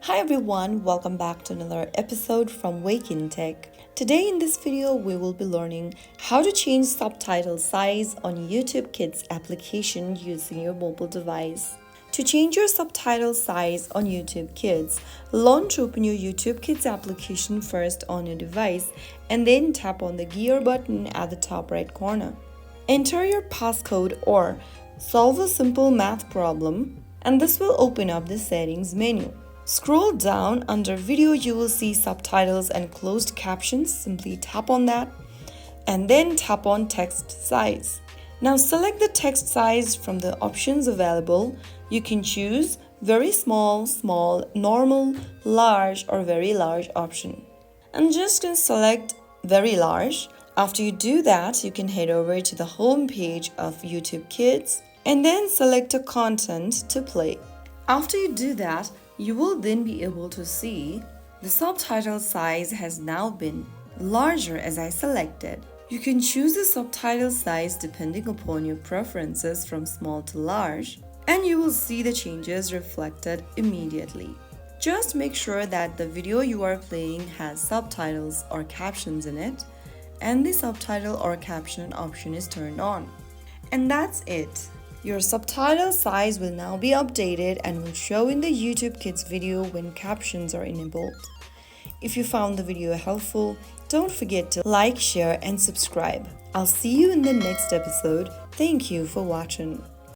Hi everyone, welcome back to another episode from Wake&Tech. Today in this video, we will be learning how to change subtitle size on YouTube Kids application using your mobile device. To change your subtitle size on YouTube Kids, launch open your YouTube Kids application first on your device and then tap on the gear button at the top right corner. Enter your passcode or solve a simple math problem and this will open up the settings menu. Scroll down under video, you will see subtitles and closed captions. Simply tap on that and then tap on text size. Now select the text size from the options available. You can choose very small, small, normal, large or very large option. I'm just going to select very large. After you do that, you can head over to the home page of YouTube Kids and then select a content to play. After you do that, you will then be able to see the subtitle size has now been larger as I selected. You can choose the subtitle size depending upon your preferences from small to large, and you will see the changes reflected immediately. Just make sure that the video you are playing has subtitles or captions in it, and the subtitle or caption option is turned on. And that's it. Your subtitle size will now be updated and will show in the YouTube Kids video when captions are enabled. If you found the video helpful, don't forget to like, share, and subscribe. I'll see you in the next episode. Thank you for watching.